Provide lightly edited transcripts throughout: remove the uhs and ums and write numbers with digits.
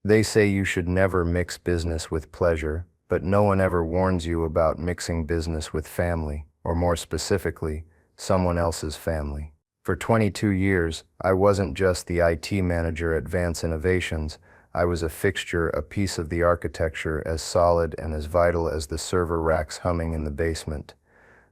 They say you should never mix business with pleasure, but no one ever warns you about mixing business with family, or more specifically, someone else's family. For 22 years, I wasn't just the IT manager at Vance Innovations. I was a fixture, a piece of the architecture as solid and as vital as the server racks humming in the basement.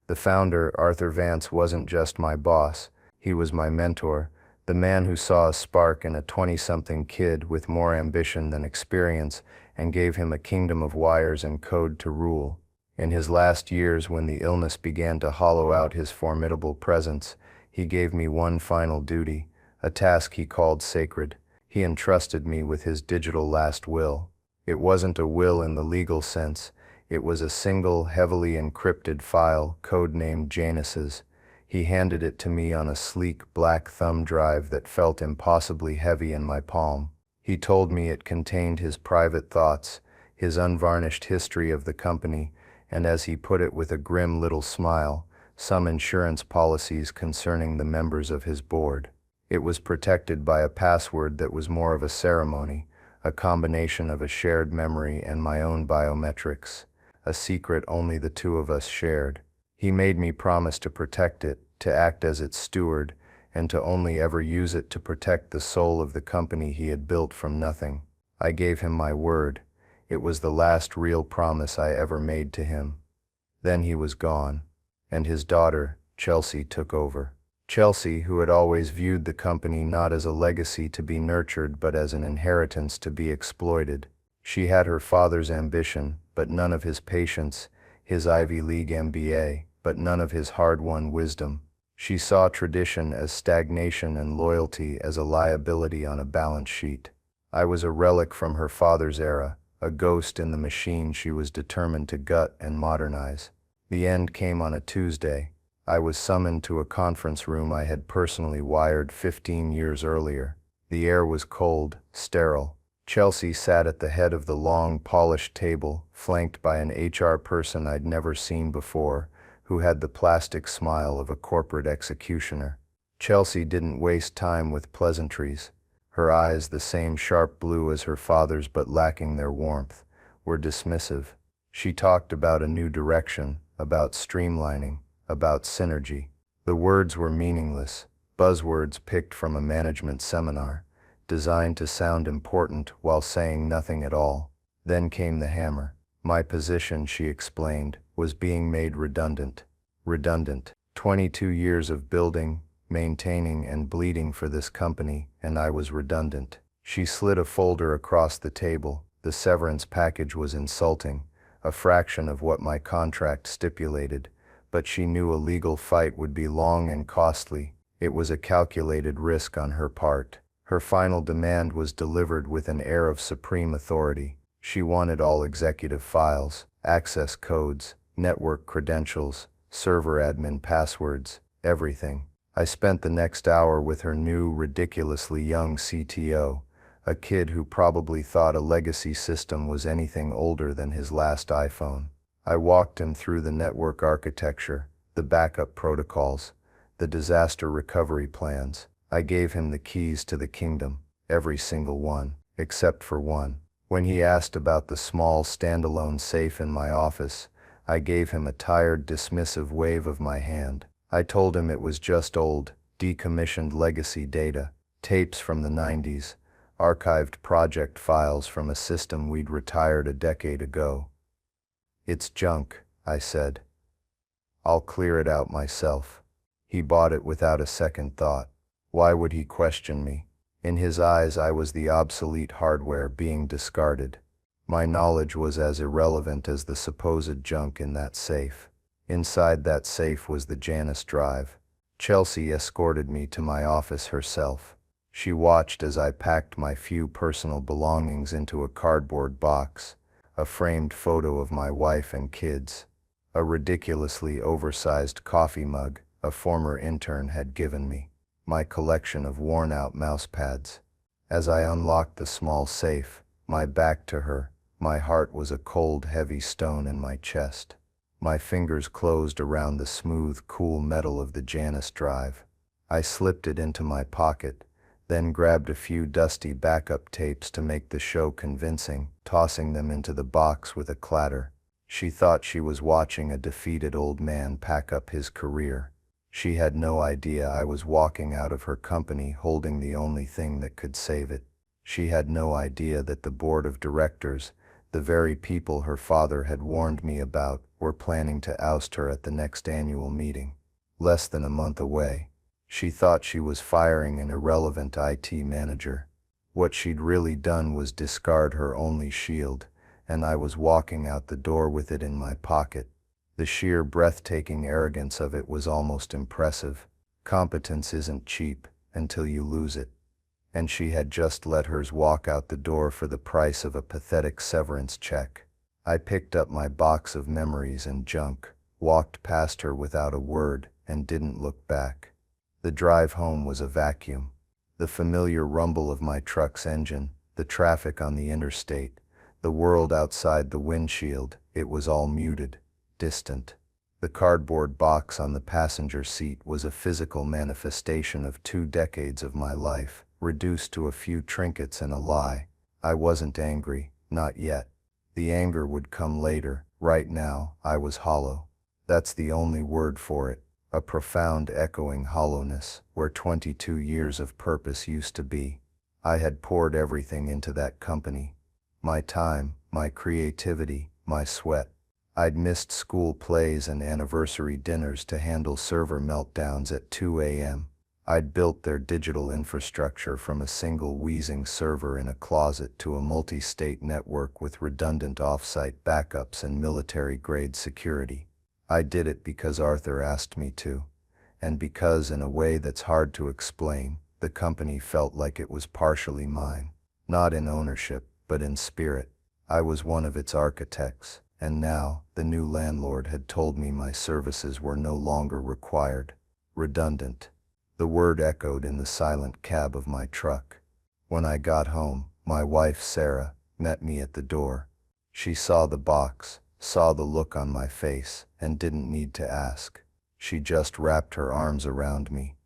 The founder, Arthur Vance, wasn't just my boss, he was my mentor, the man who saw a spark in a 20-something kid with more ambition than experience and gave him a kingdom of wires and code to rule. In his last years, when the illness began to hollow out his formidable presence, he gave me one final duty, a task he called sacred. He entrusted me with his digital last will. It wasn't a will in the legal sense. It was a single, heavily encrypted file, codenamed Janus's. He handed it to me on a sleek, black thumb drive that felt impossibly heavy in my palm. He told me it contained his private thoughts, his unvarnished history of the company, and as he put it with a grim little smile, some insurance policies concerning the members of his board. It was protected by a password that was more of a ceremony, a combination of a shared memory and my own biometrics, a secret only the two of us shared. He made me promise to protect it, to act as its steward, and to only ever use it to protect the soul of the company he had built from nothing. I gave him my word. It was the last real promise I ever made to him. Then he was gone, and his daughter, Chelsea, took over. Chelsea, who had always viewed the company not as a legacy to be nurtured but as an inheritance to be exploited. She had her father's ambition, but none of his patience, his Ivy League MBA, but none of his hard-won wisdom. She saw tradition as stagnation and loyalty as a liability on a balance sheet. I was a relic from her father's era, a ghost in the machine she was determined to gut and modernize. The end came on a Tuesday. I was summoned to a conference room I had personally wired 15 years earlier. The air was cold, sterile. Chelsea sat at the head of the long, polished table, flanked by an HR person I'd never seen before, who had the plastic smile of a corporate executioner. Chelsea didn't waste time with pleasantries. Her eyes, the same sharp blue as her father's but lacking their warmth, were dismissive. She talked about a new direction, about streamlining, about synergy. The words were meaningless, buzzwords picked from a management seminar, designed to sound important while saying nothing at all. Then came the hammer. My position, she explained, was being made redundant. Redundant. 22 years of building, maintaining, and bleeding for this company, and I was redundant. She slid a folder across the table. The severance package was insulting, a fraction of what my contract stipulated, but she knew a legal fight would be long and costly. It was a calculated risk on her part. Her final demand was delivered with an air of supreme authority. She wanted all executive files, access codes, network credentials, server admin passwords, everything. I spent the next hour with her new, ridiculously young CTO, a kid who probably thought a legacy system was anything older than his last iPhone. I walked him through the network architecture, the backup protocols, the disaster recovery plans. I gave him the keys to the kingdom, every single one, except for one. When he asked about the small standalone safe in my office, I gave him a tired, dismissive wave of my hand. I told him it was just old, decommissioned legacy data, tapes from the 90s, archived project files from a system we'd retired a decade ago. It's junk, I said. I'll clear it out myself. He bought it without a second thought. Why would he question me? In his eyes, I was the obsolete hardware being discarded. My knowledge was as irrelevant as the supposed junk in that safe. Inside that safe was the Janus drive. Chelsea escorted me to my office herself. She watched as I packed my few personal belongings into a cardboard box, a framed photo of my wife and kids, a ridiculously oversized coffee mug a former intern had given me, my collection of worn-out mouse pads. As I unlocked the small safe, my back to her, my heart was a cold, heavy stone in my chest. My fingers closed around the smooth, cool metal of the Janus drive. I slipped it into my pocket, then grabbed a few dusty backup tapes to make the show convincing, tossing them into the box with a clatter. She thought she was watching a defeated old man pack up his career. She had no idea I was walking out of her company holding the only thing that could save it. She had no idea that the board of directors, the very people her father had warned me about, were planning to oust her at the next annual meeting. Less than a month away. She thought she was firing an irrelevant IT manager. What she'd really done was discard her only shield, and I was walking out the door with it in my pocket. The sheer breathtaking arrogance of it was almost impressive. Competence isn't cheap until you lose it. And she had just let hers walk out the door for the price of a pathetic severance check. I picked up my box of memories and junk, walked past her without a word, and didn't look back. The drive home was a vacuum. The familiar rumble of my truck's engine, the traffic on the interstate, the world outside the windshield, it was all muted, distant. The cardboard box on the passenger seat was a physical manifestation of 2 decades of my life, reduced to a few trinkets and a lie. I wasn't angry, not yet. The anger would come later. Right now, I was hollow. That's the only word for it. A profound echoing hollowness, where 22 years of purpose used to be. I had poured everything into that company. My time, my creativity, my sweat. I'd missed school plays and anniversary dinners to handle server meltdowns at 2 a.m. I'd built their digital infrastructure from a single wheezing server in a closet to a multi-state network with redundant off-site backups and military-grade security. I did it because Arthur asked me to, and because, in a way that's hard to explain, the company felt like it was partially mine. Not in ownership, but in spirit. I was one of its architects, and now, the new landlord had told me my services were no longer required. Redundant. The word echoed in the silent cab of my truck. When I got home, my wife, Sarah, met me at the door. She saw the box, saw the look on my face, and didn't need to ask. She just wrapped her arms around me,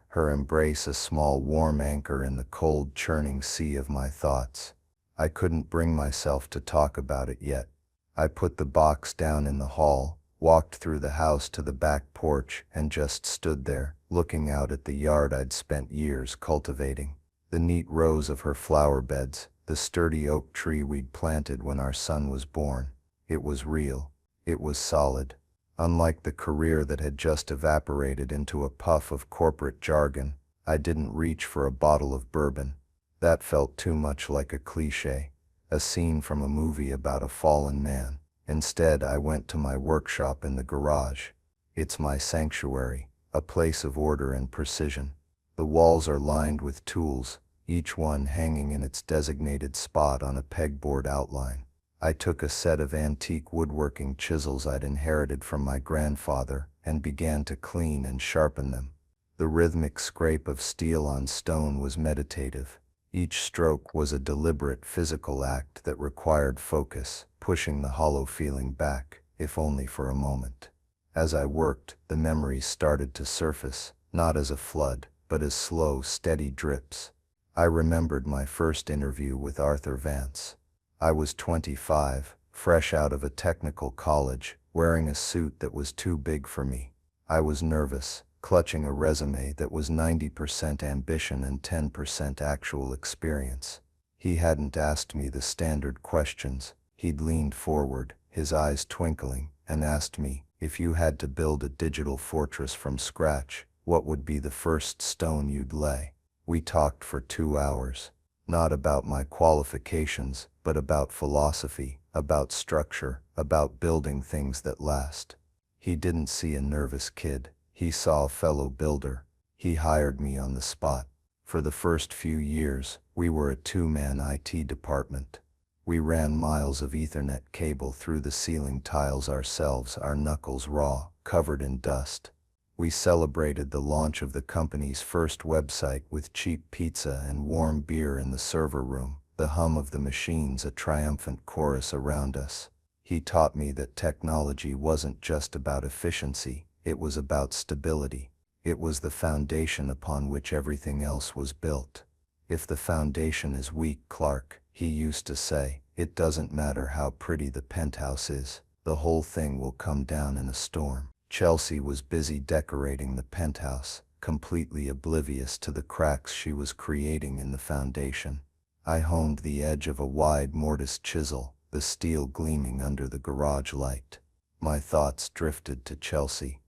her embrace a small warm anchor in the cold churning sea of my thoughts. I couldn't bring myself to talk about it yet. I put the box down in the hall, walked through the house to the back porch, and just stood there, looking out at the yard I'd spent years cultivating. The neat rows of her flower beds, the sturdy oak tree we'd planted when our son was born. It was real. It was solid. Unlike the career that had just evaporated into a puff of corporate jargon, I didn't reach for a bottle of bourbon. That felt too much like a cliché, a scene from a movie about a fallen man. Instead, I went to my workshop in the garage. It's my sanctuary, a place of order and precision. The walls are lined with tools, each one hanging in its designated spot on a pegboard outline. I took a set of antique woodworking chisels I'd inherited from my grandfather and began to clean and sharpen them. The rhythmic scrape of steel on stone was meditative. Each stroke was a deliberate physical act that required focus, pushing the hollow feeling back, if only for a moment. As I worked, the memories started to surface, not as a flood, but as slow, steady drips. I remembered my first interview with Arthur Vance. I was 25, fresh out of a technical college, wearing a suit that was too big for me. I was nervous, clutching a resume that was 90% ambition and 10% actual experience. He hadn't asked me the standard questions. He'd leaned forward, his eyes twinkling, and asked me, if you had to build a digital fortress from scratch, what would be the first stone you'd lay? We talked for 2 hours. Not about my qualifications, but about philosophy, about structure, about building things that last. He didn't see a nervous kid. He saw a fellow builder. He hired me on the spot. For the first few years, we were a 2-man IT department. We ran miles of Ethernet cable through the ceiling tiles ourselves, our knuckles raw, covered in dust. We celebrated the launch of the company's first website with cheap pizza and warm beer in the server room, the hum of the machines a triumphant chorus around us. He taught me that technology wasn't just about efficiency, it was about stability. It was the foundation upon which everything else was built. If the foundation is weak, Clark, he used to say, it doesn't matter how pretty the penthouse is, the whole thing will come down in a storm. Chelsea was busy decorating the penthouse, completely oblivious to the cracks she was creating in the foundation. I honed the edge of a wide mortise chisel, the steel gleaming under the garage light. My thoughts drifted to Chelsea.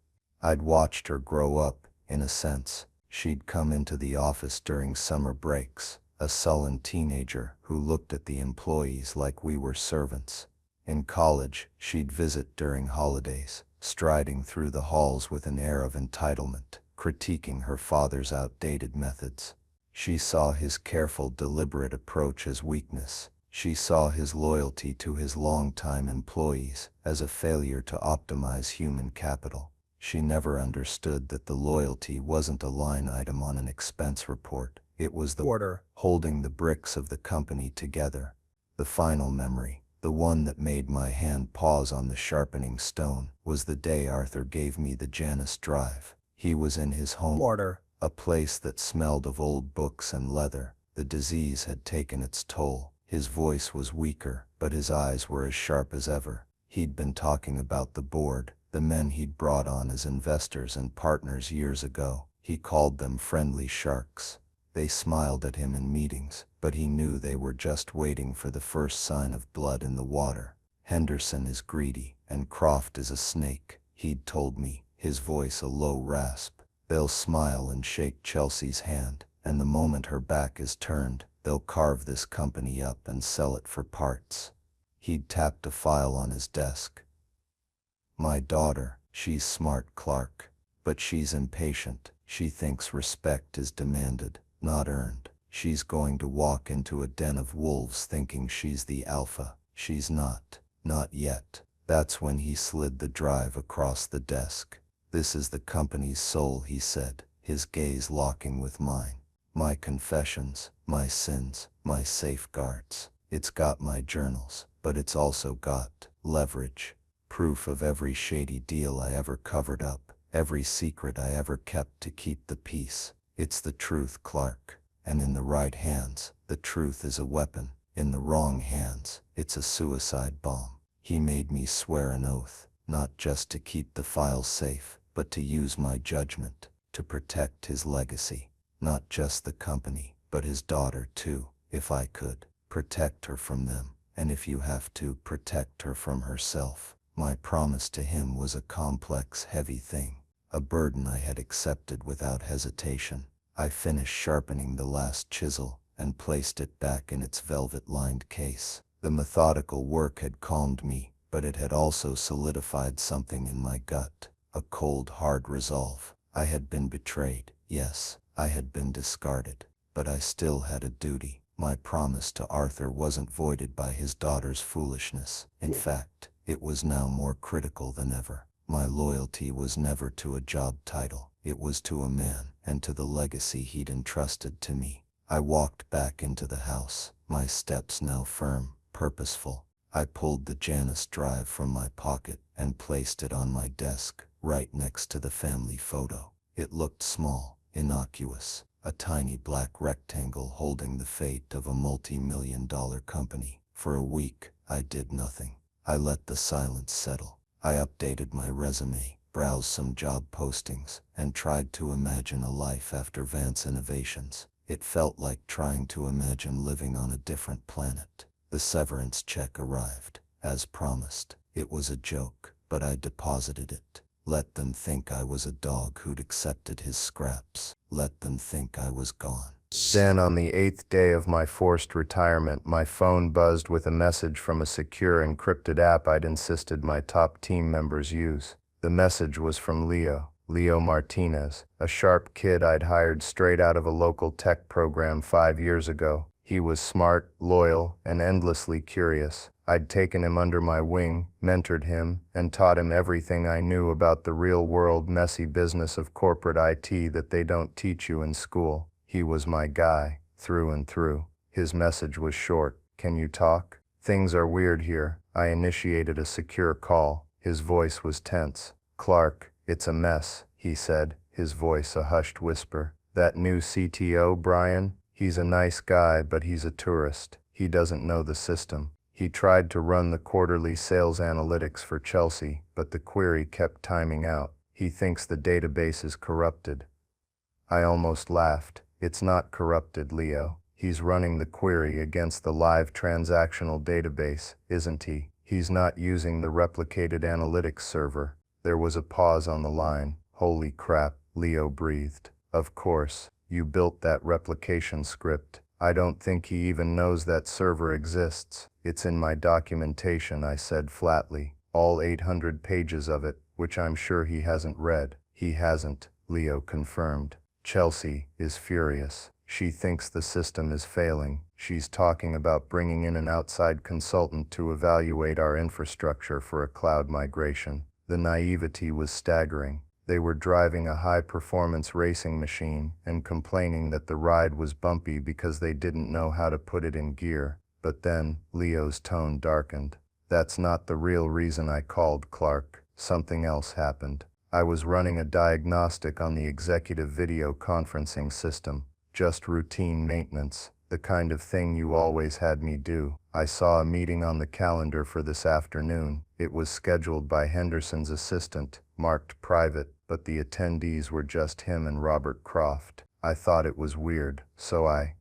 I'd watched her grow up, in a sense. She'd come into the office during summer breaks, a sullen teenager who looked at the employees like we were servants. In college, she'd visit during holidays, striding through the halls with an air of entitlement, critiquing her father's outdated methods. She saw his careful, deliberate approach as weakness. She saw his loyalty to his longtime employees as a failure to optimize human capital. She never understood that the loyalty wasn't a line item on an expense report. It was the order holding the bricks of the company together. The final memory, the one that made my hand pause on the sharpening stone, was the day Arthur gave me the Janus drive. He was in his home, a place that smelled of old books and leather. The disease had taken its toll. His voice was weaker, but his eyes were as sharp as ever. He'd been talking about the board, the men he'd brought on as investors and partners years ago. He called them friendly sharks. They smiled at him in meetings, but he knew they were just waiting for the first sign of blood in the water. Henderson is greedy, and Croft is a snake, he'd told me, his voice a low rasp. They'll smile and shake Chelsea's hand, and the moment her back is turned, they'll carve this company up and sell it for parts. He'd tapped a file on his desk. My daughter, she's smart, Clark, but she's impatient. She thinks respect is demanded, not earned. She's going to walk into a den of wolves thinking she's the alpha. She's not yet. That's when he slid the drive across the desk. This is the company's soul, he said, his gaze locking with mine. My confessions, my sins, my safeguards. It's got my journals, but it's also got leverage. Proof of every shady deal I ever covered up, every secret I ever kept to keep the peace. It's the truth, Clark. And in the right hands, the truth is a weapon. In the wrong hands, it's a suicide bomb. He made me swear an oath, not just to keep the files safe, but to use my judgment, to protect his legacy. Not just the company, but his daughter too, if I could. Protect her from them, and if you have to, protect her from herself. My promise to him was a complex, heavy thing, a burden I had accepted without hesitation. I finished sharpening the last chisel and placed it back in its velvet-lined case. The methodical work had calmed me, but it had also solidified something in my gut, a cold, hard resolve. I had been betrayed, yes, I had been discarded, but I still had a duty. My promise to Arthur wasn't voided by his daughter's foolishness. In fact, it was now more critical than ever. My loyalty was never to a job title. It was to a man, and to the legacy he'd entrusted to me. I walked back into the house, my steps now firm, purposeful. I pulled the Janus drive from my pocket and placed it on my desk, right next to the family photo. It looked small, innocuous, a tiny black rectangle holding the fate of a multi-million-dollar company. For a week, I did nothing. I let the silence settle. I updated my resume, browsed some job postings, and tried to imagine a life after Vance Innovations. It felt like trying to imagine living on a different planet. The severance check arrived, as promised. It was a joke, but I deposited it. Let them think I was a dog who'd accepted his scraps. Let them think I was gone. Then on the 8th day of my forced retirement, my phone buzzed with a message from a secure encrypted app I'd insisted my top team members use. The message was from Leo Martinez, a sharp kid I'd hired straight out of a local tech program 5 years ago. He was smart, loyal, and endlessly curious. I'd taken him under my wing, mentored him, and taught him everything I knew about the real-world messy business of corporate IT that they don't teach you in school. He was my guy, through and through. His message was short. Can you talk? Things are weird here. I initiated a secure call. His voice was tense. Clark, it's a mess, he said, his voice a hushed whisper. That new CTO, Brian? He's a nice guy, but he's a tourist. He doesn't know the system. He tried to run the quarterly sales analytics for Chelsea, but the query kept timing out. He thinks the database is corrupted. I almost laughed. It's not corrupted, Leo. He's running the query against the live transactional database, isn't he? He's not using the replicated analytics server. There was a pause on the line. Holy crap, Leo breathed. Of course, you built that replication script. I don't think he even knows that server exists. It's in my documentation, I said flatly. All 800 pages of it, which I'm sure he hasn't read. He hasn't, Leo confirmed. Chelsea is furious. She thinks the system is failing. She's talking about bringing in an outside consultant to evaluate our infrastructure for a cloud migration. The naivety was staggering. They were driving a high-performance racing machine and complaining that the ride was bumpy because they didn't know how to put it in gear. But then, Leo's tone darkened. That's not the real reason I called, Clark. Something else happened. I was running a diagnostic on the executive video conferencing system. Just routine maintenance, the kind of thing you always had me do. I saw a meeting on the calendar for this afternoon. It was scheduled by Henderson's assistant, marked private, but the attendees were just him and Robert Croft. I thought it was weird, so I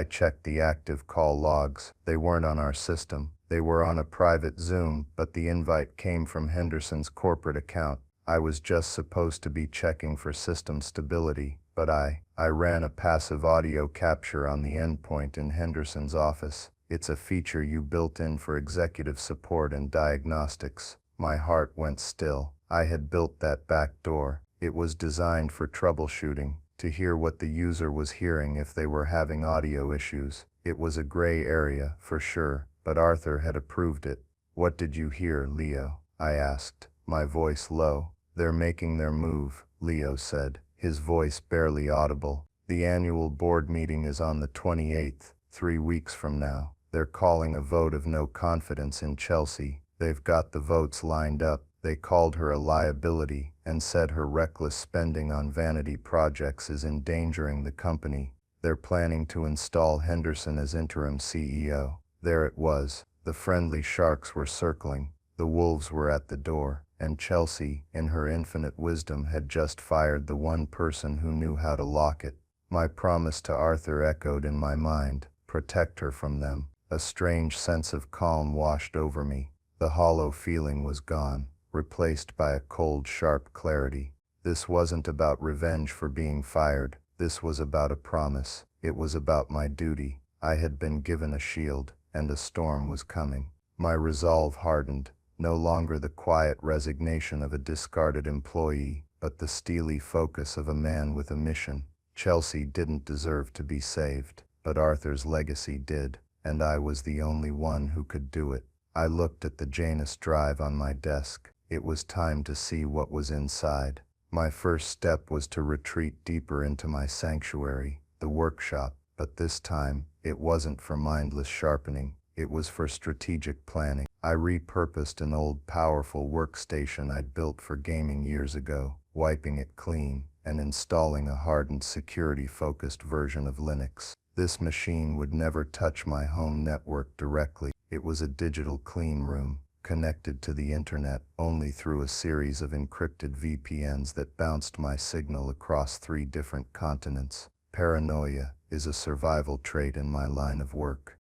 checked the active call logs. They weren't on our system. They were on a private Zoom, but the invite came from Henderson's corporate account. I was just supposed to be checking for system stability, but I ran a passive audio capture on the endpoint in Henderson's office. It's a feature you built in for executive support and diagnostics. My heart went still. I had built that back door. It was designed for troubleshooting, to hear what the user was hearing if they were having audio issues. It was a gray area, for sure, but Arthur had approved it. What did you hear, Leo? I asked, my voice low. They're making their move, Leo said, his voice barely audible. The annual board meeting is on the 28th, 3 weeks from now. They're calling a vote of no confidence in Chelsea. They've got the votes lined up. They called her a liability and said her reckless spending on vanity projects is endangering the company. They're planning to install Henderson as interim CEO. There it was. The friendly sharks were circling. The wolves were at the door. And Chelsea, in her infinite wisdom, had just fired the one person who knew how to lock it. My promise to Arthur echoed in my mind. Protect her from them. A strange sense of calm washed over me. The hollow feeling was gone, replaced by a cold, sharp clarity. This wasn't about revenge for being fired. This was about a promise. It was about my duty. I had been given a shield, and a storm was coming. My resolve hardened. No longer the quiet resignation of a discarded employee, but the steely focus of a man with a mission. Chelsea didn't deserve to be saved, but Arthur's legacy did, and I was the only one who could do it. I looked at the Janus drive on my desk. It was time to see what was inside. My first step was to retreat deeper into my sanctuary, the workshop, but this time, it wasn't for mindless sharpening. It was for strategic planning. I repurposed an old powerful workstation I'd built for gaming years ago, wiping it clean and installing a hardened security-focused version of Linux. This machine would never touch my home network directly. It was a digital clean room, connected to the internet only through a series of encrypted VPNs that bounced my signal across 3 different continents. Paranoia is a survival trait in my line of work.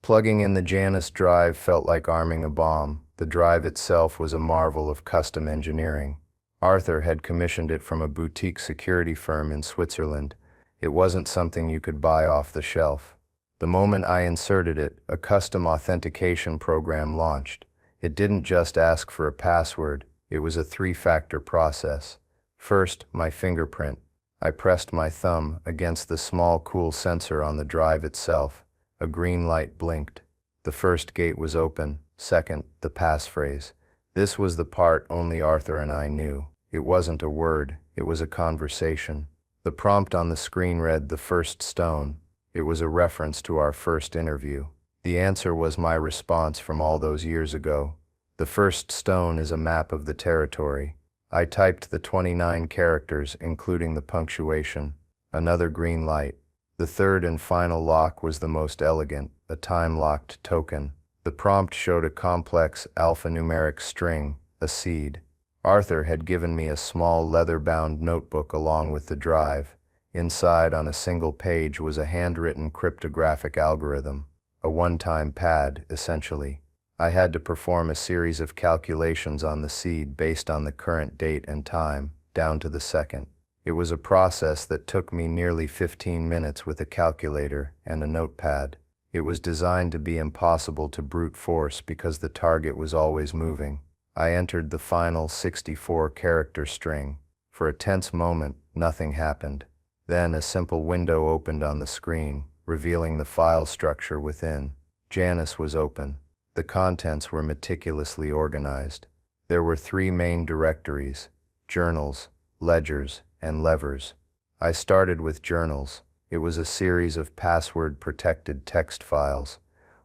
Plugging in the Janus drive felt like arming a bomb. The drive itself was a marvel of custom engineering. Arthur had commissioned it from a boutique security firm in Switzerland. It wasn't something you could buy off the shelf. The moment I inserted it, a custom authentication program launched. It didn't just ask for a password, it was a 3-factor process. First, my fingerprint. I pressed my thumb against the small cool sensor on the drive itself. A green light blinked. The first gate was open. Second, the passphrase. This was the part only Arthur and I knew. It wasn't a word, it was a conversation. The prompt on the screen read, "The first stone." It was a reference to our first interview. The answer was my response from all those years ago. The first stone is a map of the territory. I typed the 29 characters, including the punctuation. Another green light. The third and final lock was the most elegant, a time-locked token. The prompt showed a complex alphanumeric string, a seed. Arthur had given me a small leather-bound notebook along with the drive. Inside, on a single page, was a handwritten cryptographic algorithm, a one-time pad, essentially. I had to perform a series of calculations on the seed based on the current date and time, down to the second. It was a process that took me nearly 15 minutes with a calculator and a notepad. It was designed to be impossible to brute force because the target was always moving. I entered the final 64-character string. For a tense moment, nothing happened. Then a simple window opened on the screen, revealing the file structure within. Janus was open. The contents were meticulously organized. There were 3 main directories: journals, ledgers, and levers. I started with journals. It was a series of password-protected text files,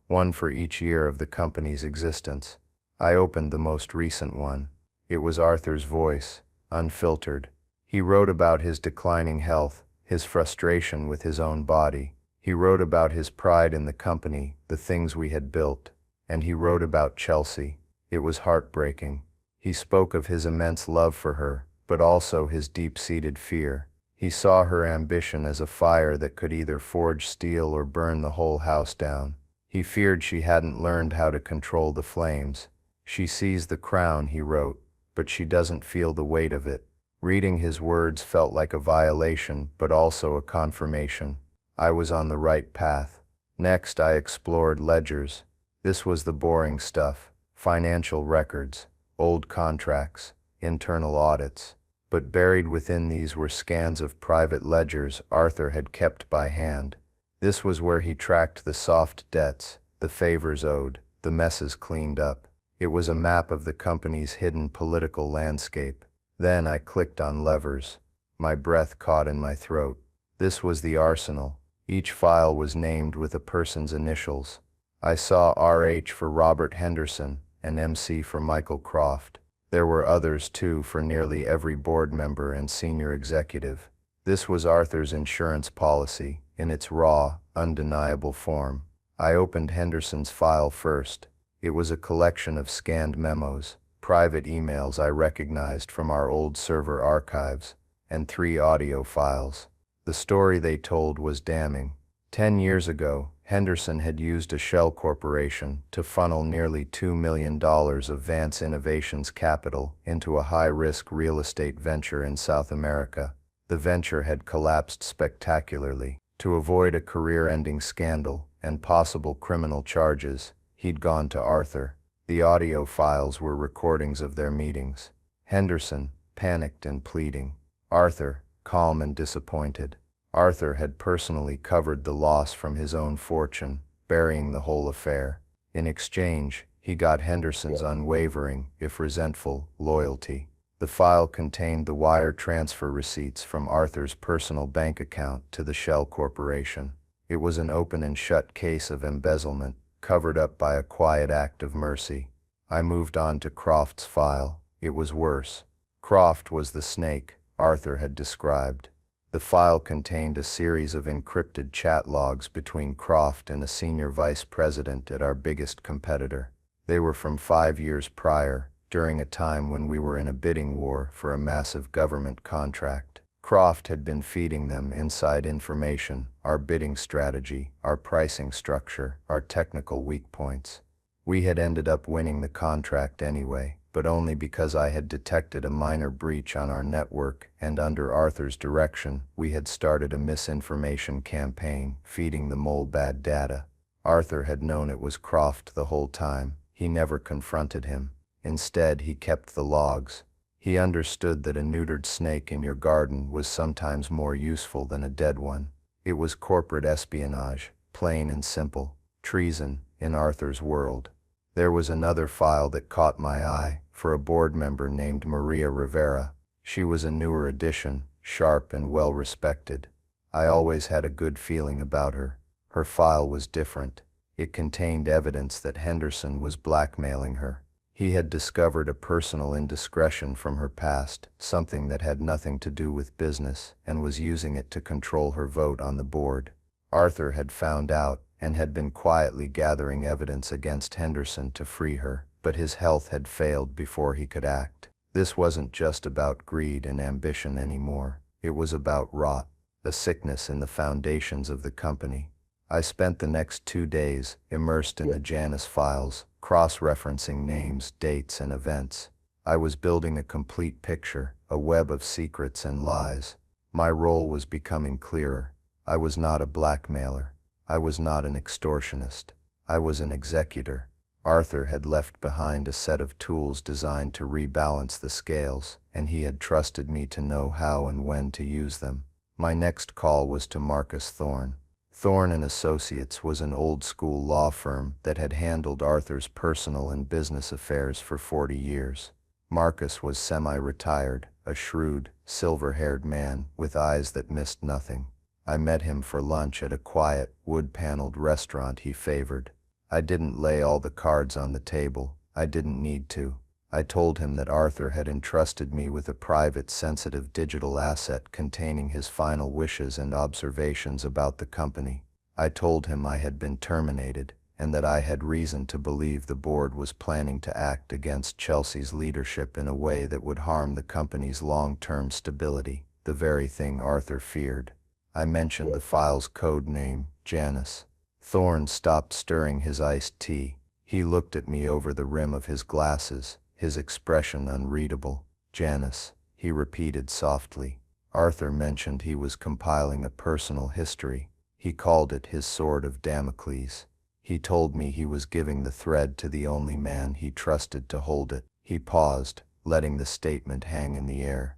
one for each year of the company's existence. I opened the most recent one. It was Arthur's voice, unfiltered. He wrote about his declining health, his frustration with his own body. He wrote about his pride in the company, the things we had built. And he wrote about Chelsea. It was heartbreaking. He spoke of his immense love for her, but also his deep-seated fear. He saw her ambition as a fire that could either forge steel or burn the whole house down. He feared she hadn't learned how to control the flames. She sees the crown, he wrote, but she doesn't feel the weight of it. Reading his words felt like a violation, but also a confirmation. I was on the right path. Next, I explored ledgers. This was the boring stuff: financial records, old contracts, internal audits. But buried within these were scans of private ledgers Arthur had kept by hand. This was where he tracked the soft debts, the favors owed, the messes cleaned up. It was a map of the company's hidden political landscape. Then I clicked on levers. My breath caught in my throat. This was the arsenal. Each file was named with a person's initials. I saw RH for Robert Henderson and MC for Michael Croft. There were others too for nearly every board member and senior executive. This was Arthur's insurance policy, in its raw, undeniable form. I opened Henderson's file first. It was a collection of scanned memos, private emails I recognized from our old server archives, and 3 audio files. The story they told was damning. 10 years ago, Henderson had used a shell corporation to funnel nearly $2 million of Vance Innovations capital into a high-risk real estate venture in South America. The venture had collapsed spectacularly. To avoid a career-ending scandal and possible criminal charges, he'd gone to Arthur. The audio files were recordings of their meetings. Henderson, panicked and pleading. Arthur, calm and disappointed. Arthur had personally covered the loss from his own fortune, burying the whole affair. In exchange, he got Henderson's unwavering, if resentful, loyalty. The file contained the wire transfer receipts from Arthur's personal bank account to the Shell Corporation. It was an open and shut case of embezzlement, covered up by a quiet act of mercy. I moved on to Croft's file. It was worse. Croft was the snake Arthur had described. The file contained a series of encrypted chat logs between Croft and a senior vice president at our biggest competitor. They were from 5 years prior, during a time when we were in a bidding war for a massive government contract. Croft had been feeding them inside information, our bidding strategy, our pricing structure, our technical weak points. We had ended up winning the contract anyway, but only because I had detected a minor breach on our network, and under Arthur's direction, we had started a misinformation campaign, feeding the mole bad data. Arthur had known it was Croft the whole time. He never confronted him. Instead, he kept the logs. He understood that a neutered snake in your garden was sometimes more useful than a dead one. It was corporate espionage, plain and simple, treason in Arthur's world. There was another file that caught my eye, for a board member named Maria Rivera. She was a newer addition, sharp and well-respected. I always had a good feeling about her. Her file was different. It contained evidence that Henderson was blackmailing her. He had discovered a personal indiscretion from her past, something that had nothing to do with business, and was using it to control her vote on the board. Arthur had found out, and had been quietly gathering evidence against Henderson to free her, but his health had failed before he could act. This wasn't just about greed and ambition anymore. It was about rot, a sickness in the foundations of the company. I spent the next 2 days immersed in the Janus files, cross-referencing names, dates, and events. I was building a complete picture, a web of secrets and lies. My role was becoming clearer. I was not a blackmailer. I was not an extortionist. I was an executor. Arthur had left behind a set of tools designed to rebalance the scales, and he had trusted me to know how and when to use them. My next call was to Marcus Thorne. Thorne and Associates was an old-school law firm that had handled Arthur's personal and business affairs for 40 years. Marcus was semi-retired, a shrewd, silver-haired man with eyes that missed nothing. I met him for lunch at a quiet, wood-paneled restaurant he favored. I didn't lay all the cards on the table. I didn't need to. I told him that Arthur had entrusted me with a private, sensitive digital asset containing his final wishes and observations about the company. I told him I had been terminated, and that I had reason to believe the board was planning to act against Chelsea's leadership in a way that would harm the company's long-term stability, the very thing Arthur feared. I mentioned the file's code name, Janus. Thorne stopped stirring his iced tea. He looked at me over the rim of his glasses, his expression unreadable. Janus, he repeated softly. Arthur mentioned he was compiling a personal history. He called it his sword of Damocles. He told me he was giving the thread to the only man he trusted to hold it. He paused, letting the statement hang in the air.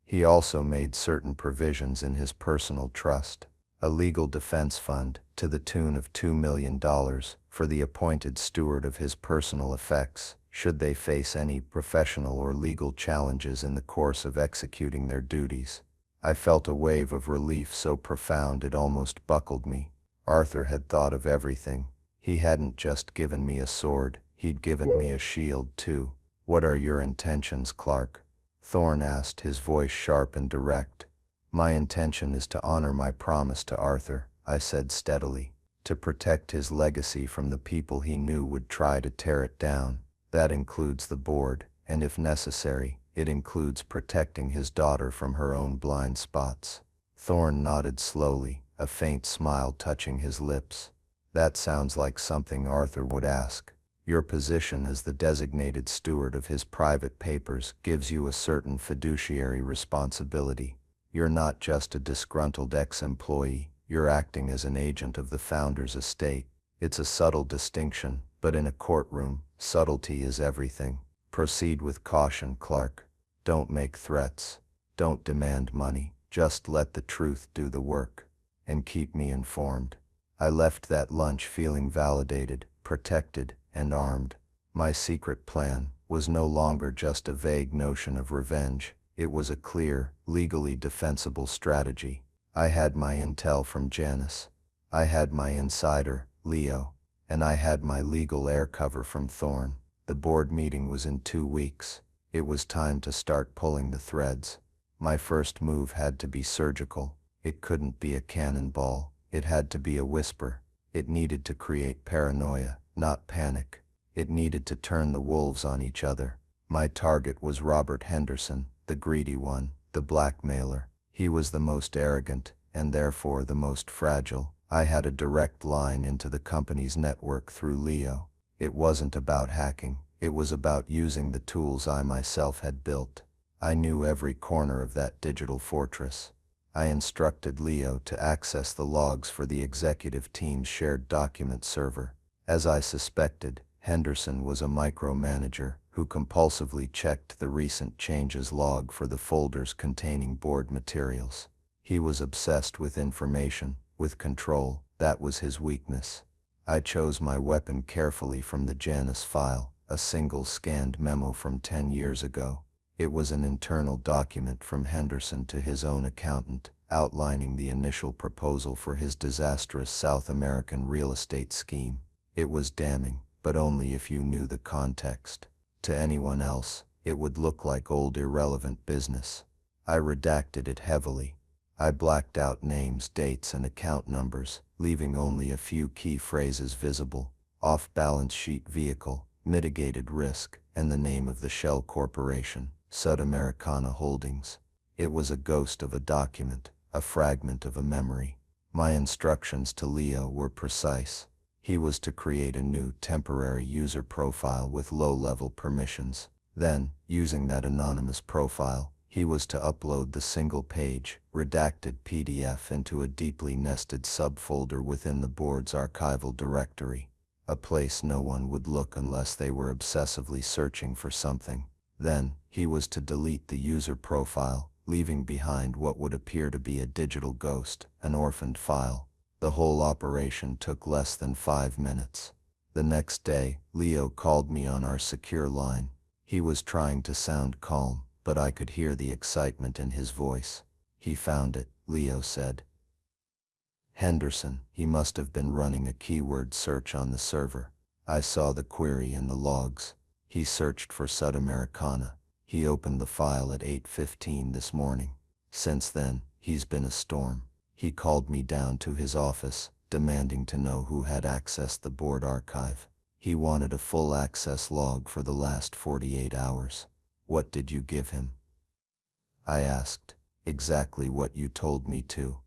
He also made certain provisions in his personal trust, a legal defense fund to the tune of $2 million for the appointed steward of his personal effects, should they face any professional or legal challenges in the course of executing their duties. I felt a wave of relief so profound it almost buckled me. Arthur had thought of everything. He hadn't just given me a sword, he'd given me a shield too. "What are your intentions, Clark?" Thorne asked, his voice sharp and direct. "My intention is to honor my promise to Arthur," I said steadily, "to protect his legacy from the people he knew would try to tear it down. That includes the board, and if necessary, it includes protecting his daughter from her own blind spots." Thorne nodded slowly, a faint smile touching his lips. "That sounds like something Arthur would ask. Your position as the designated steward of his private papers gives you a certain fiduciary responsibility. You're not just a disgruntled ex-employee, you're acting as an agent of the founder's estate. It's a subtle distinction, but in a courtroom, subtlety is everything. Proceed with caution, Clark. Don't make threats. Don't demand money. Just let the truth do the work. And keep me informed." I left that lunch feeling validated, protected, and armed. My secret plan was no longer just a vague notion of revenge. It was a clear, legally defensible strategy. I had my intel from Janus. I had my insider, Leo. And I had my legal air cover from Thorne. The board meeting was in 2 weeks. It was time to start pulling the threads. My first move had to be surgical. It couldn't be a cannonball. It had to be a whisper. It needed to create paranoia, not panic. It needed to turn the wolves on each other. My target was Robert Henderson, the greedy one, the blackmailer. He was the most arrogant, and therefore the most fragile. I had a direct line into the company's network through Leo. It wasn't about hacking. It was about using the tools I myself had built. I knew every corner of that digital fortress. I instructed Leo to access the logs for the executive team's shared document server. As I suspected, Henderson was a micromanager who compulsively checked the recent changes log for the folders containing board materials. He was obsessed with information, with control. That was his weakness. I chose my weapon carefully from the Janus file, a single scanned memo from 10 years ago. It was an internal document from Henderson to his own accountant, outlining the initial proposal for his disastrous South American real estate scheme. It was damning, but only if you knew the context. To anyone else, it would look like old irrelevant business. I redacted it heavily. I blacked out names, dates, and account numbers, leaving only a few key phrases visible: off-balance sheet vehicle, mitigated risk, and the name of the shell corporation, Sudamericana Holdings. It was a ghost of a document, a fragment of a memory. My instructions to Leo were precise. He was to create a new temporary user profile with low-level permissions. Then, using that anonymous profile, he was to upload the single-page, redacted PDF into a deeply nested subfolder within the board's archival directory, a place no one would look unless they were obsessively searching for something. Then, he was to delete the user profile, leaving behind what would appear to be a digital ghost, an orphaned file. The whole operation took less than 5 minutes. The next day, Leo called me on our secure line. He was trying to sound calm, but I could hear the excitement in his voice. He found it, Leo said. Henderson, he must have been running a keyword search on the server. I saw the query in the logs. He searched for Sudamericana. He opened the file at 8:15 this morning. Since then, he's been a storm. He called me down to his office, demanding to know who had accessed the board archive. He wanted a full access log for the last 48 hours. What did you give him? I asked. Exactly what you told me to.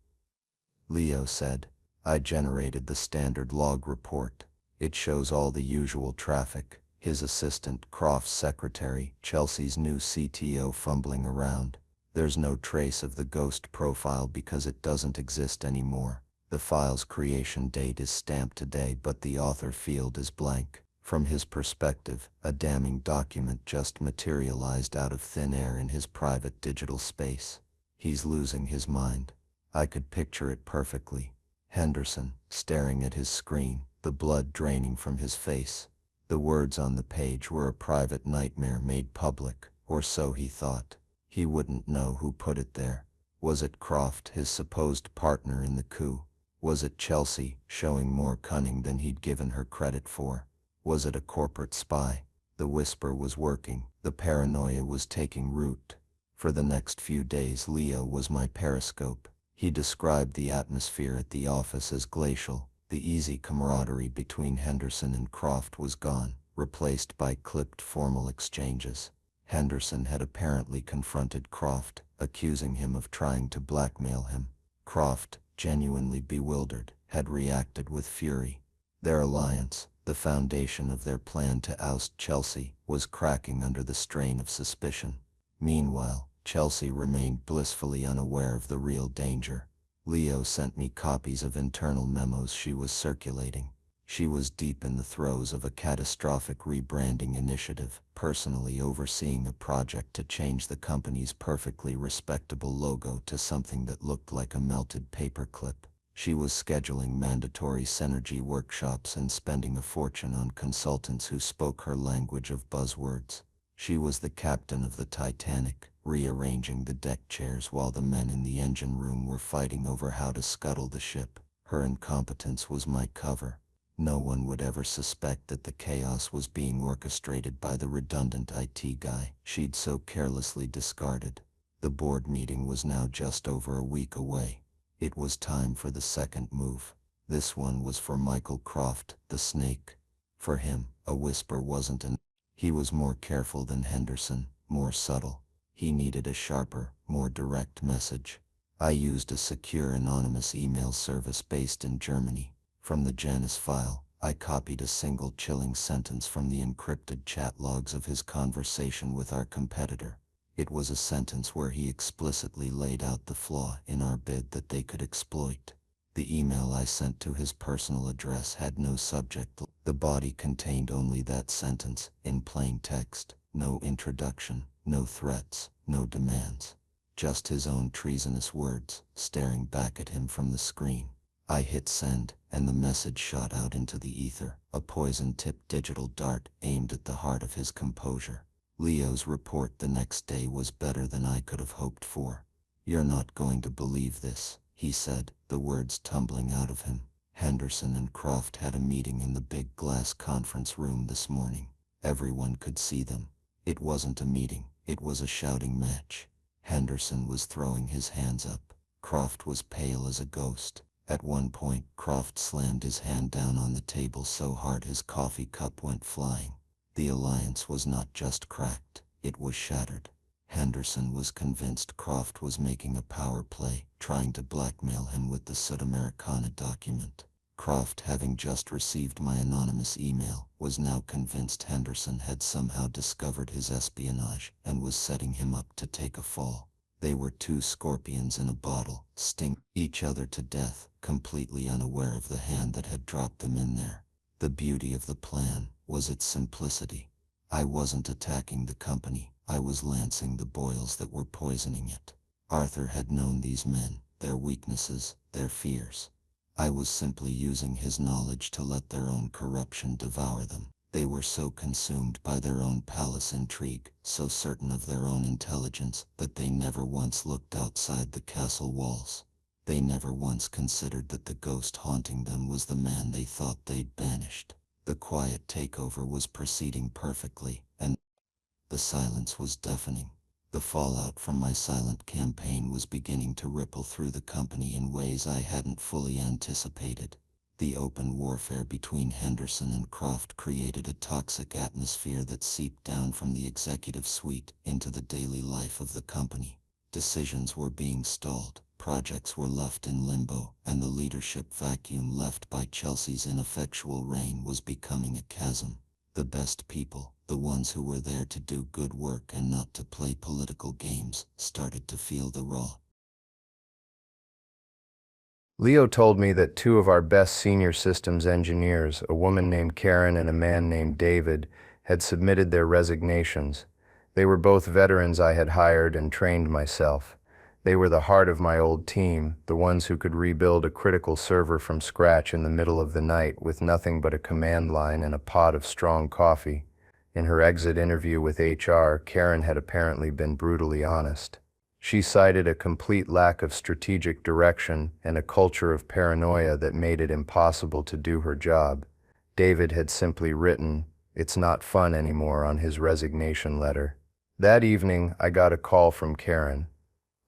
Leo said. I generated the standard log report. It shows all the usual traffic. His assistant, Croft's secretary, Chelsea's new CTO, fumbling around. There's no trace of the ghost profile because it doesn't exist anymore. The file's creation date is stamped today, but the author field is blank. From his perspective, a damning document just materialized out of thin air in his private digital space. He's losing his mind. I could picture it perfectly. Henderson, staring at his screen, the blood draining from his face. The words on the page were a private nightmare made public, or so he thought. He wouldn't know who put it there. Was it Croft, his supposed partner in the coup? Was it Chelsea, showing more cunning than he'd given her credit for? Was it a corporate spy? The whisper was working. The paranoia was taking root. For the next few days, Leo was my periscope. He described the atmosphere at the office as glacial. The easy camaraderie between Henderson and Croft was gone, replaced by clipped formal exchanges. Henderson had apparently confronted Croft, accusing him of trying to blackmail him. Croft, genuinely bewildered, had reacted with fury. Their alliance, the foundation of their plan to oust Chelsea, was cracking under the strain of suspicion. Meanwhile, Chelsea remained blissfully unaware of the real danger. Leo sent me copies of internal memos she was circulating. She was deep in the throes of a catastrophic rebranding initiative, personally overseeing a project to change the company's perfectly respectable logo to something that looked like a melted paperclip. She was scheduling mandatory synergy workshops and spending a fortune on consultants who spoke her language of buzzwords. She was the captain of the Titanic, rearranging the deck chairs while the men in the engine room were fighting over how to scuttle the ship. Her incompetence was my cover. No one would ever suspect that the chaos was being orchestrated by the redundant IT guy she'd so carelessly discarded. The board meeting was now just over a week away. It was time for the second move. This one was for Michael Croft, the snake. For him, a whisper wasn't enough. He was more careful than Henderson, more subtle. He needed a sharper, more direct message. I used a secure anonymous email service based in Germany. From the Janus file, I copied a single chilling sentence from the encrypted chat logs of his conversation with our competitor. It was a sentence where he explicitly laid out the flaw in our bid that they could exploit. The email I sent to his personal address had no subject. The body contained only that sentence, in plain text. No introduction, no threats, no demands. Just his own treasonous words, staring back at him from the screen. I hit send, and the message shot out into the ether, a poison-tipped digital dart aimed at the heart of his composure. Leo's report the next day was better than I could have hoped for. "You're not going to believe this," he said, the words tumbling out of him. Henderson and Croft had a meeting in the big glass conference room this morning. Everyone could see them. It wasn't a meeting, it was a shouting match. Henderson was throwing his hands up. Croft was pale as a ghost. At one point, Croft slammed his hand down on the table so hard his coffee cup went flying. The alliance was not just cracked, it was shattered. Henderson was convinced Croft was making a power play, trying to blackmail him with the Sud Americana document. Croft, having just received my anonymous email, was now convinced Henderson had somehow discovered his espionage and was setting him up to take a fall. They were two scorpions in a bottle, stinging each other to death, completely unaware of the hand that had dropped them in there. The beauty of the plan was its simplicity. I wasn't attacking the company, I was lancing the boils that were poisoning it. Arthur had known these men, their weaknesses, their fears. I was simply using his knowledge to let their own corruption devour them. They were so consumed by their own palace intrigue, so certain of their own intelligence, that they never once looked outside the castle walls. They never once considered that the ghost haunting them was the man they thought they'd banished. The quiet takeover was proceeding perfectly, and the silence was deafening. The fallout from my silent campaign was beginning to ripple through the company in ways I hadn't fully anticipated. The open warfare between Henderson and Croft created a toxic atmosphere that seeped down from the executive suite into the daily life of the company. Decisions were being stalled, projects were left in limbo, and the leadership vacuum left by Chelsea's ineffectual reign was becoming a chasm. The best people, the ones who were there to do good work and not to play political games, started to feel the raw. Leo told me that two of our best senior systems engineers, a woman named Karen and a man named David, had submitted their resignations. They were both veterans I had hired and trained myself. They were the heart of my old team, the ones who could rebuild a critical server from scratch in the middle of the night with nothing but a command line and a pot of strong coffee. In her exit interview with HR, Karen had apparently been brutally honest. She cited a complete lack of strategic direction and a culture of paranoia that made it impossible to do her job. David had simply written, "It's not fun anymore," on his resignation letter. That evening, I got a call from Karen.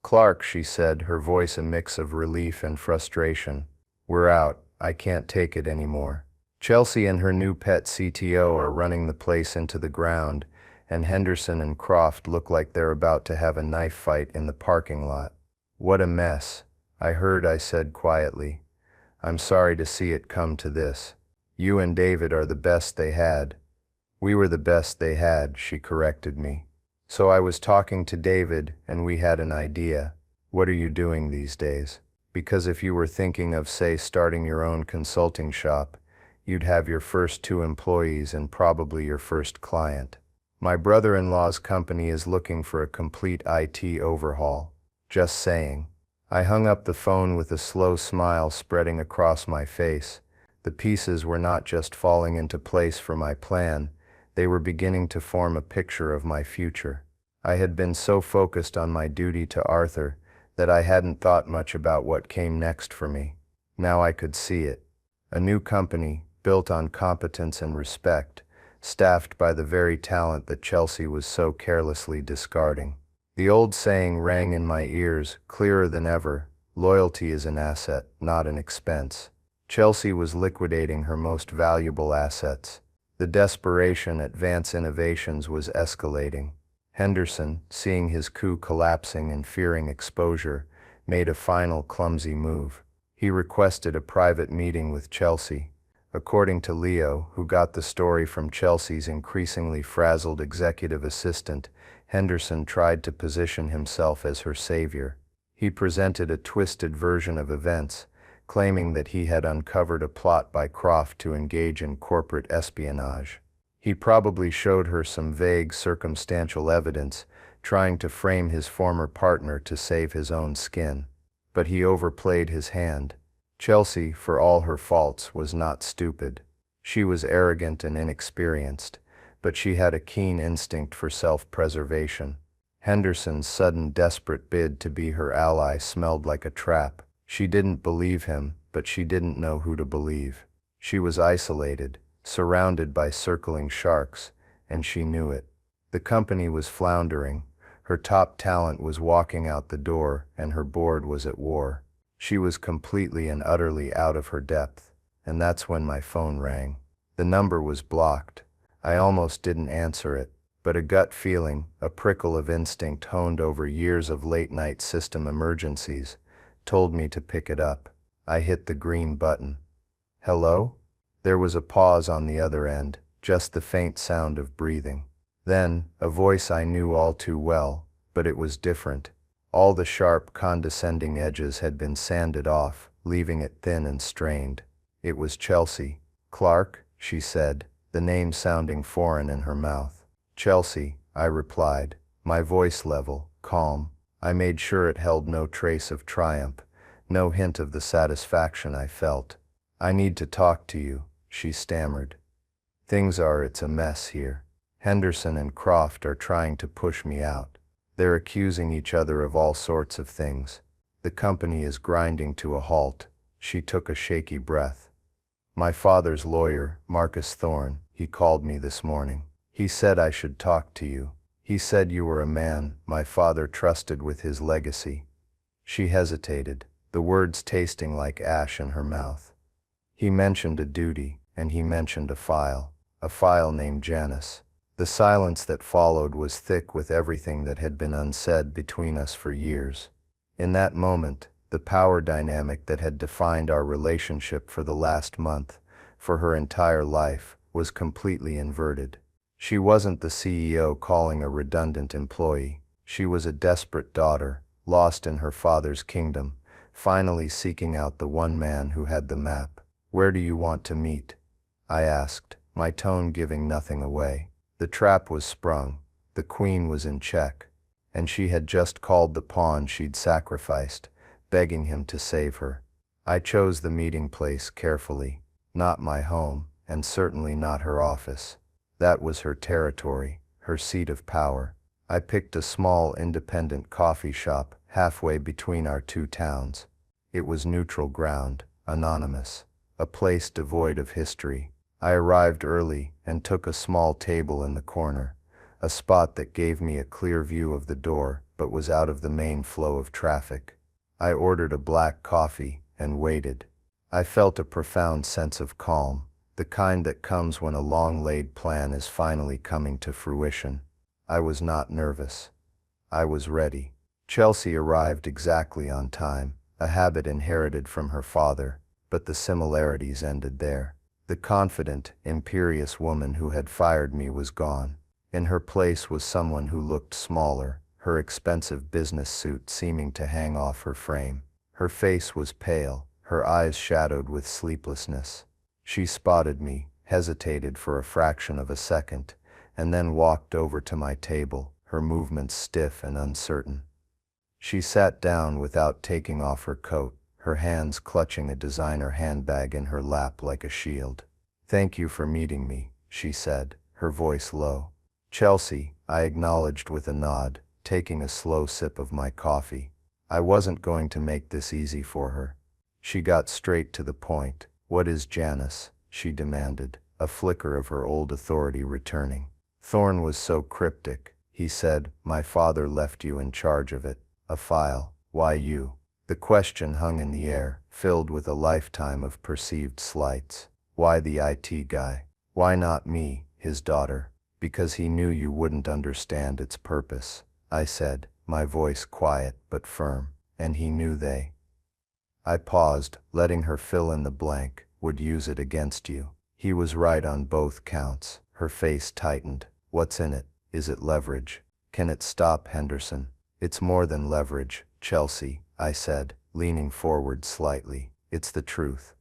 "Clark," she said, her voice a mix of relief and frustration. "We're out. I can't take it anymore. Chelsea and her new pet CTO are running the place into the ground, and Henderson and Croft look like they're about to have a knife fight in the parking lot." "What a mess." I said quietly. "I'm sorry to see it come to this. You and David are the best they had." "We were the best they had," she corrected me. "So I was talking to David, and we had an idea. What are you doing these days? Because if you were thinking of, say, starting your own consulting shop, you'd have your first 2 employees and probably your first client. My brother-in-law's company is looking for a complete IT overhaul. Just saying." I hung up the phone with a slow smile spreading across my face. The pieces were not just falling into place for my plan, they were beginning to form a picture of my future. I had been so focused on my duty to Arthur that I hadn't thought much about what came next for me. Now I could see it. A new company, built on competence and respect, staffed by the very talent that Chelsea was so carelessly discarding. The old saying rang in my ears, clearer than ever: loyalty is an asset, not an expense. Chelsea was liquidating her most valuable assets. The desperation at Vance Innovations was escalating. Henderson, seeing his coup collapsing and fearing exposure, made a final clumsy move. He requested a private meeting with Chelsea. According to Leo, who got the story from Chelsea's increasingly frazzled executive assistant, Henderson tried to position himself as her savior. He presented a twisted version of events, claiming that he had uncovered a plot by Croft to engage in corporate espionage. He probably showed her some vague circumstantial evidence, trying to frame his former partner to save his own skin. But he overplayed his hand. Chelsea, for all her faults, was not stupid. She was arrogant and inexperienced, but she had a keen instinct for self-preservation. Henderson's sudden desperate bid to be her ally smelled like a trap. She didn't believe him, but she didn't know who to believe. She was isolated, surrounded by circling sharks, and she knew it. The company was floundering. Her top talent was walking out the door, and her board was at war. She was completely and utterly out of her depth, and that's when my phone rang. The number was blocked. I almost didn't answer it, but a gut feeling, a prickle of instinct honed over years of late-night system emergencies, told me to pick it up. I hit the green button. Hello? There was a pause on the other end, just the faint sound of breathing. Then, a voice I knew all too well, but it was different. All the sharp, condescending edges had been sanded off, leaving it thin and strained. It was Chelsea. "Clark," she said, the name sounding foreign in her mouth. "Chelsea," I replied, my voice level, calm. I made sure it held no trace of triumph, no hint of the satisfaction I felt. "I need to talk to you," she stammered. It's a mess here. Henderson and Croft are trying to push me out. They're accusing each other of all sorts of things. The company is grinding to a halt." She took a shaky breath. "My father's lawyer, Marcus Thorne, he called me this morning. He said I should talk to you. He said you were a man my father trusted with his legacy." She hesitated, the words tasting like ash in her mouth. "He mentioned a duty, and he mentioned a file named Janice." The silence that followed was thick with everything that had been unsaid between us for years. In that moment, the power dynamic that had defined our relationship for the last month, for her entire life, was completely inverted. She wasn't the CEO calling a redundant employee. She was a desperate daughter, lost in her father's kingdom, finally seeking out the one man who had the map. "Where do you want to meet?" I asked, my tone giving nothing away. The trap was sprung, the queen was in check, and she had just called the pawn she'd sacrificed, begging him to save her. I chose the meeting place carefully, not my home, and certainly not her office. That was her territory, her seat of power. I picked a small independent coffee shop halfway between our two towns. It was neutral ground, anonymous, a place devoid of history. I arrived early and took a small table in the corner, a spot that gave me a clear view of the door but was out of the main flow of traffic. I ordered a black coffee and waited. I felt a profound sense of calm, the kind that comes when a long-laid plan is finally coming to fruition. I was not nervous. I was ready. Chelsea arrived exactly on time, a habit inherited from her father, but the similarities ended there. The confident, imperious woman who had fired me was gone. In her place was someone who looked smaller, her expensive business suit seeming to hang off her frame. Her face was pale, her eyes shadowed with sleeplessness. She spotted me, hesitated for a fraction of a second, and then walked over to my table, her movements stiff and uncertain. She sat down without taking off her coat, her hands clutching a designer handbag in her lap like a shield. "Thank you for meeting me," she said, her voice low. "Chelsea," I acknowledged with a nod, taking a slow sip of my coffee. I wasn't going to make this easy for her. She got straight to the point. "What is Janice?" she demanded, a flicker of her old authority returning. Thorne was so cryptic. He said, "My father left you in charge of it. A file. Why you?" The question hung in the air, filled with a lifetime of perceived slights. Why the IT guy? Why not me, his daughter? "Because he knew you wouldn't understand its purpose," I said, my voice quiet but firm. "And he knew they—" I paused, letting her fill in the blank, "would use it against you." He was right on both counts. Her face tightened. "What's in it? Is it leverage? Can it stop Henderson?" "It's more than leverage, Chelsea," I said, leaning forward slightly. "It's the truth.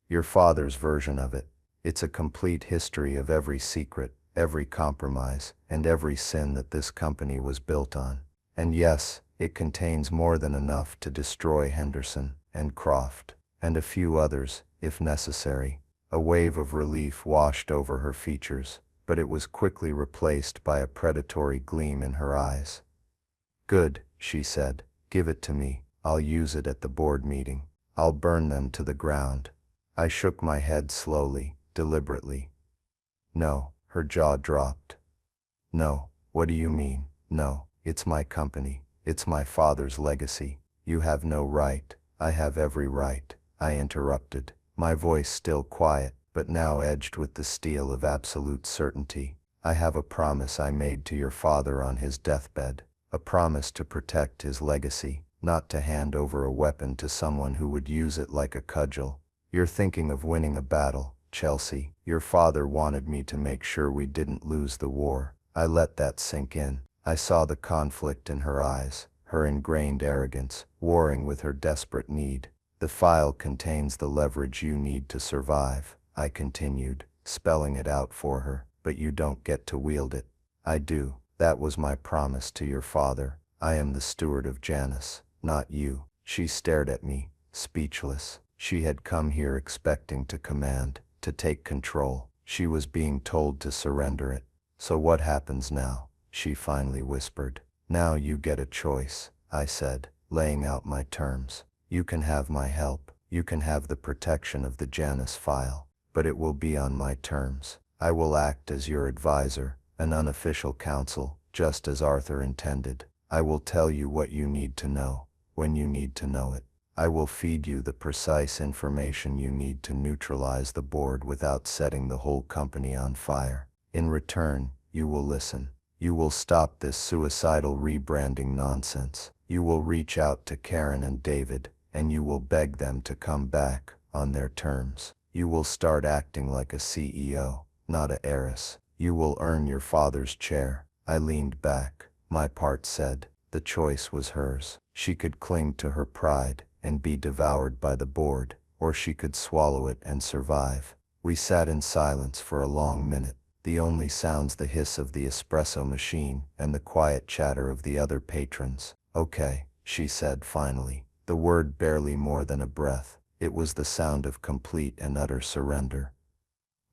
Your father's version of it. It's a complete history of every secret, every compromise, and every sin that this company was built on. And yes, it contains more than enough to destroy Henderson, and Croft, and a few others, if necessary." A wave of relief washed over her features, but it was quickly replaced by a predatory gleam in her eyes. "Good," she said. "Give it to me. I'll use it at the board meeting. I'll burn them to the ground." I shook my head slowly, deliberately. "No." Her jaw dropped. "No. What do you mean? No, it's my company. It's my father's legacy. You have no right. I have every right, I interrupted, my voice still quiet, but now edged with the steel of absolute certainty. I have a promise I made to your father on his deathbed, a promise to protect his legacy, not to hand over a weapon to someone who would use it like a cudgel. You're thinking of winning a battle, Chelsea. Your father wanted me to make sure we didn't lose the war. I let that sink in. I saw the conflict in her eyes, her ingrained arrogance, warring with her desperate need. The file contains the leverage you need to survive, I continued, spelling it out for her, but you don't get to wield it. I do. That was my promise to your father. I am the steward of Janice, not you. She stared at me, speechless. She had come here expecting to command, to take control. She was being told to surrender it. So what happens now? She finally whispered. Now you get a choice, I said, laying out my terms. You can have my help. You can have the protection of the Janice file, but it will be on my terms. I will act as your advisor, an unofficial counsel, just as Arthur intended. I will tell you what you need to know, when you need to know it. I will feed you the precise information you need to neutralize the board without setting the whole company on fire. In return, you will listen. You will stop this suicidal rebranding nonsense. You will reach out to Karen and David, and you will beg them to come back, on their terms. You will start acting like a CEO, not an heiress. You will earn your father's chair. I leaned back. My part said. The choice was hers. She could cling to her pride and be devoured by the board, or she could swallow it and survive. We sat in silence for a long minute. The only sounds the hiss of the espresso machine and the quiet chatter of the other patrons. Okay, she said finally, the word barely more than a breath. It was the sound of complete and utter surrender.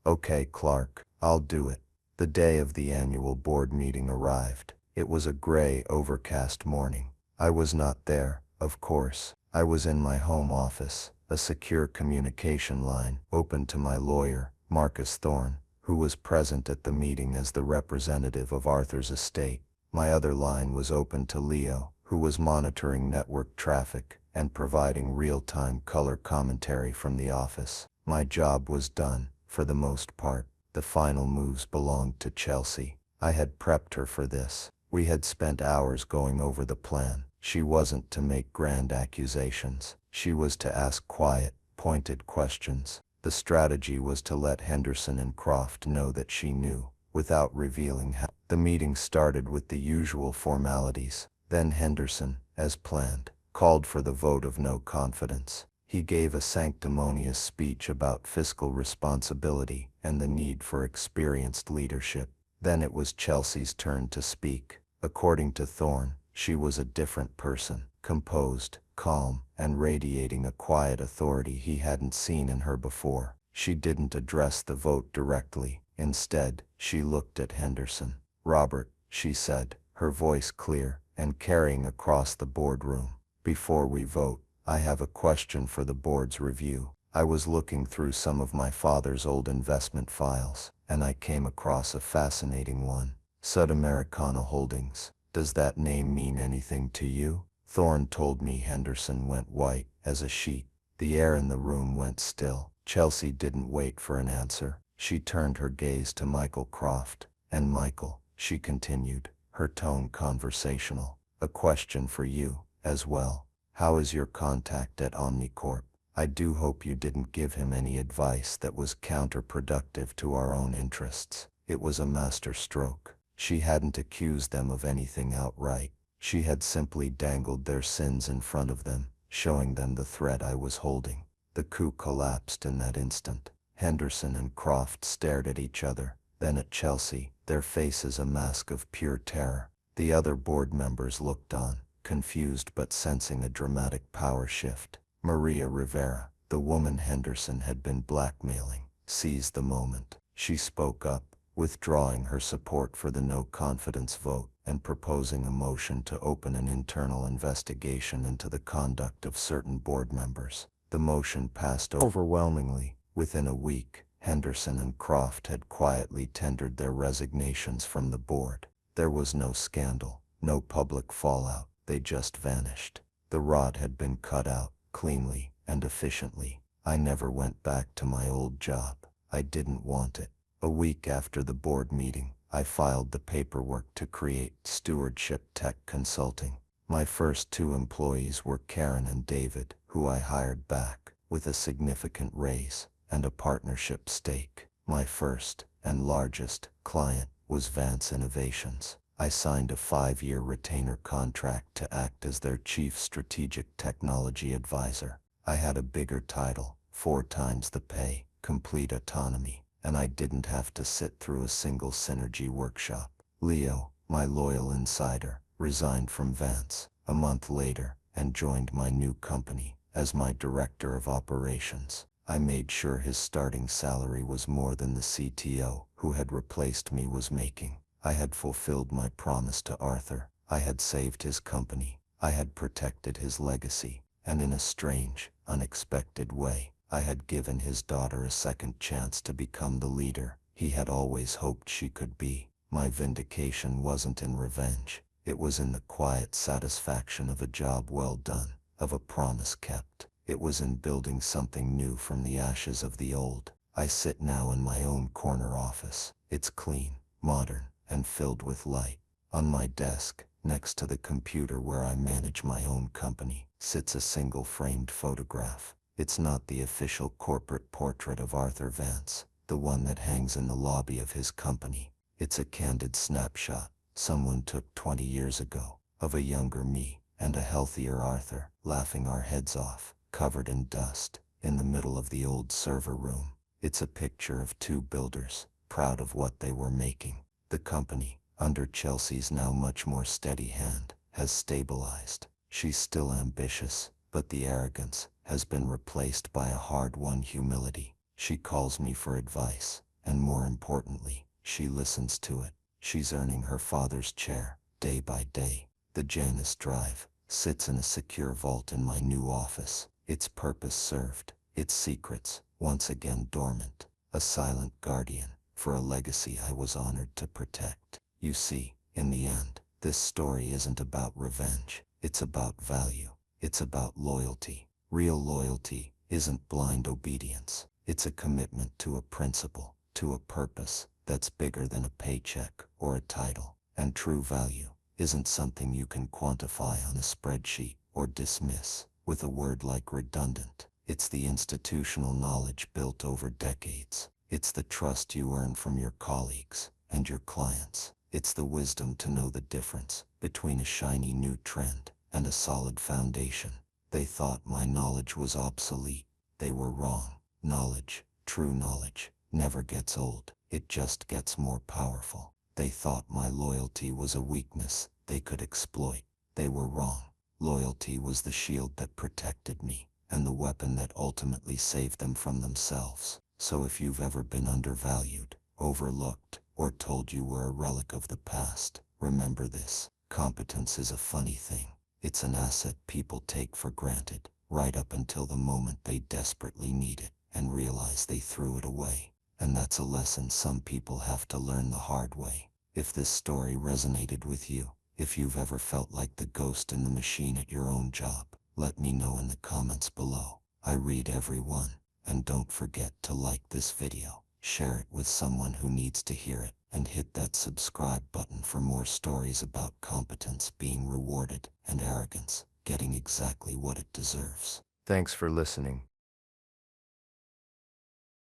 Okay, Clark, I'll do it. The day of the annual board meeting arrived. It was a gray, overcast morning. I was not there, of course. I was in my home office, a secure communication line open to my lawyer, Marcus Thorne, who was present at the meeting as the representative of Arthur's estate. My other line was open to Leo, who was monitoring network traffic and providing real-time color commentary from the office. My job was done, for the most part. The final moves belonged to Chelsea. I had prepped her for this. We had spent hours going over the plan. She wasn't to make grand accusations. She was to ask quiet, pointed questions. The strategy was to let Henderson and Croft know that she knew, without revealing how. The meeting started with the usual formalities. Then Henderson, as planned, called for the vote of no confidence. He gave a sanctimonious speech about fiscal responsibility and the need for experienced leadership. Then it was Chelsea's turn to speak. According to Thorne, she was a different person, composed, calm, and radiating a quiet authority he hadn't seen in her before. She didn't address the vote directly. Instead, she looked at Henderson. Robert, she said, her voice clear and carrying across the boardroom. Before we vote, I have a question for the board's review. I was looking through some of my father's old investment files, and I came across a fascinating one. Sudamericana Holdings. Does that name mean anything to you? Thorne told me. Henderson went white as a sheet. The air in the room went still. Chelsea didn't wait for an answer. She turned her gaze to Michael Croft. And Michael, she continued, her tone conversational. A question for you, as well. How is your contact at Omnicorp? I do hope you didn't give him any advice that was counterproductive to our own interests. It was a master stroke. She hadn't accused them of anything outright. She had simply dangled their sins in front of them, showing them the thread I was holding. The coup collapsed in that instant. Henderson and Croft stared at each other, then at Chelsea, their faces a mask of pure terror. The other board members looked on, confused but sensing a dramatic power shift. Maria Rivera, the woman Henderson had been blackmailing, seized the moment. She spoke up, withdrawing her support for the no-confidence vote and proposing a motion to open an internal investigation into the conduct of certain board members. The motion passed overwhelmingly. Within a week, Henderson and Croft had quietly tendered their resignations from the board. There was no scandal, no public fallout, they just vanished. The rod had been cut out, cleanly and efficiently. I never went back to my old job. I didn't want it. A week after the board meeting, I filed the paperwork to create Stewardship Tech Consulting. My first 2 employees were Karen and David, who I hired back, with a significant raise and a partnership stake. My first and largest client was Vance Innovations. I signed a 5-year retainer contract to act as their chief strategic technology advisor. I had a bigger title, 4 times the pay, complete autonomy, and I didn't have to sit through a single synergy workshop. Leo, my loyal insider, resigned from Vance a month later and joined my new company as my director of operations. I made sure his starting salary was more than the CTO, who had replaced me, was making. I had fulfilled my promise to Arthur. I had saved his company. I had protected his legacy. And in a strange, unexpected way, I had given his daughter a second chance to become the leader he had always hoped she could be. My vindication wasn't in revenge. It was in the quiet satisfaction of a job well done, of a promise kept. It was in building something new from the ashes of the old. I sit now in my own corner office. It's clean, modern, and filled with light. On my desk, next to the computer where I manage my own company, sits a single framed photograph. It's not the official corporate portrait of Arthur Vance, the one that hangs in the lobby of his company. It's a candid snapshot someone took 20 years ago, of a younger me and a healthier Arthur, laughing our heads off, covered in dust, in the middle of the old server room. It's a picture of 2 builders, proud of what they were making. The company, under Chelsea's now much more steady hand, has stabilized. She's still ambitious, but the arrogance has been replaced by a hard-won humility. She calls me for advice, and more importantly, she listens to it. She's earning her father's chair, day by day. The Janus Drive sits in a secure vault in my new office, its purpose served, its secrets once again dormant, a silent guardian for a legacy I was honored to protect. You see, in the end, this story isn't about revenge. It's about value. It's about loyalty. Real loyalty isn't blind obedience. It's a commitment to a principle, to a purpose that's bigger than a paycheck or a title. And true value isn't something you can quantify on a spreadsheet or dismiss with a word like redundant. It's the institutional knowledge built over decades. It's the trust you earn from your colleagues and your clients. It's the wisdom to know the difference between a shiny new trend and a solid foundation. They thought my knowledge was obsolete. They were wrong. Knowledge, true knowledge, never gets old. It just gets more powerful. They thought my loyalty was a weakness they could exploit. They were wrong. Loyalty was the shield that protected me, and the weapon that ultimately saved them from themselves. So if you've ever been undervalued, overlooked, or told you were a relic of the past, remember this: competence is a funny thing. It's an asset people take for granted, right up until the moment they desperately need it and realize they threw it away. And that's a lesson some people have to learn the hard way. If this story resonated with you, if you've ever felt like the ghost in the machine at your own job, let me know in the comments below. I read every one. And don't forget to like this video, share it with someone who needs to hear it, and hit that subscribe button for more stories about competence being rewarded and arrogance getting exactly what it deserves. Thanks for listening.